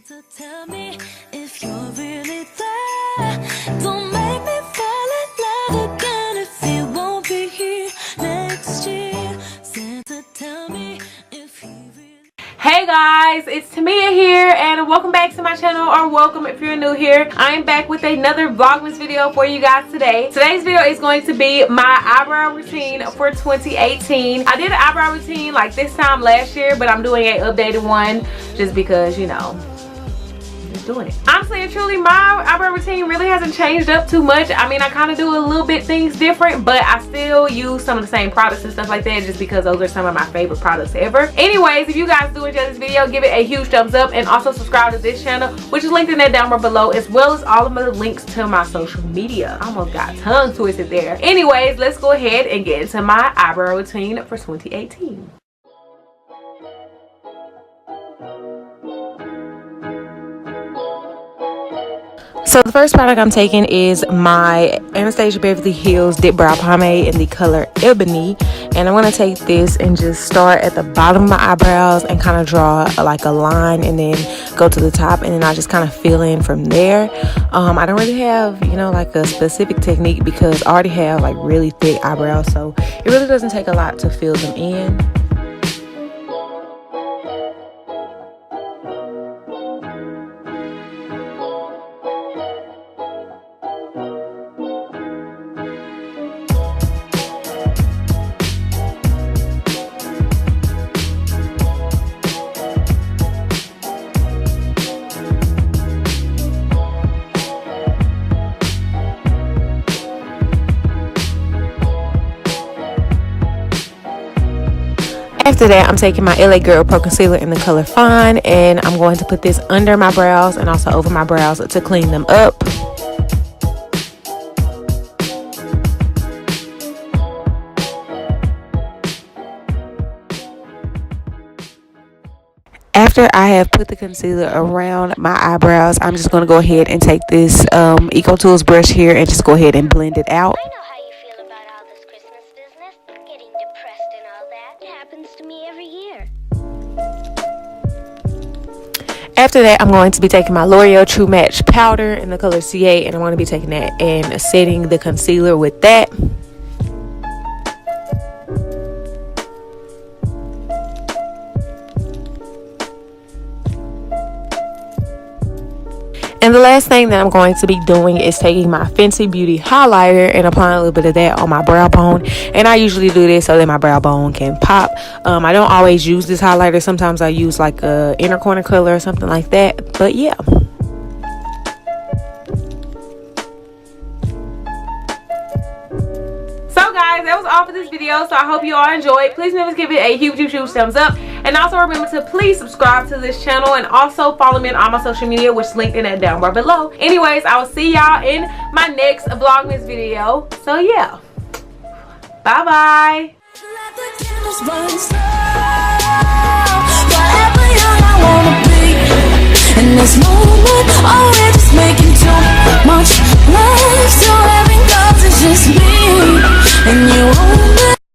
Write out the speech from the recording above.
Santa, tell me if you're really there. Don't make me fall in love again if you won't be here next year. Santa, tell me if he really... Hey guys, it's Tamia here and welcome back to my channel, or welcome if you're new here. I'm back with another Vlogmas video for you guys today. Today's video is going to be my eyebrow routine for 2018. I did an eyebrow routine like this time last year, but I'm doing an updated one just because, you know, doing it. Honestly and truly, my eyebrow routine really hasn't changed up too much. I mean, I kind of do a little bit things different, but I still use some of the same products and stuff like that just because those are some of my favorite products ever. Anyways, if you guys do enjoy this video, give it a huge thumbs up and also subscribe to this channel, which is linked in that down below, as well as all of the links to my social media. I almost got tongue twisted there. Anyways, let's go ahead and get into my eyebrow routine for 2018. So the first product I'm taking is my Anastasia Beverly Dipbrow Pomade in the color Ebony, and I'm going to take this and just start at the bottom of my eyebrows and kind of draw like a line and then go to the top, and then I just kind of fill in from there. I don't really have, you know, like a specific technique because I already have like really thick eyebrows, so it really doesn't take a lot to fill them in. After that, I'm taking my LA Girl Pro Concealer in the color Fine, and I'm going to put this under my brows and also over my brows to clean them up. After I have put the concealer around my eyebrows, I'm just going to go ahead and take this Eco Tools brush here and just go ahead and blend it out. I know how you feel about all this Christmas business. Getting depressed and all that. It happens to me every year. After that, I'm going to be taking my L'Oreal True Match powder in the color CA, and I'm going to be taking that and setting the concealer with that. And the last thing that I'm going to be doing is taking my Fenty Beauty highlighter and applying a little bit of that on my brow bone. And I usually do this so that my brow bone can pop. I don't always use this highlighter. Sometimes I use like a inner corner color or something like that. But yeah. So guys, that was all for this video, so I hope you all enjoyed. Please remember to give it a huge thumbs up, and also remember to please subscribe to this channel and also follow me on all my social media, which is linked in that down bar below. Anyways, I will see y'all in my next Vlogmas video. So yeah, bye bye.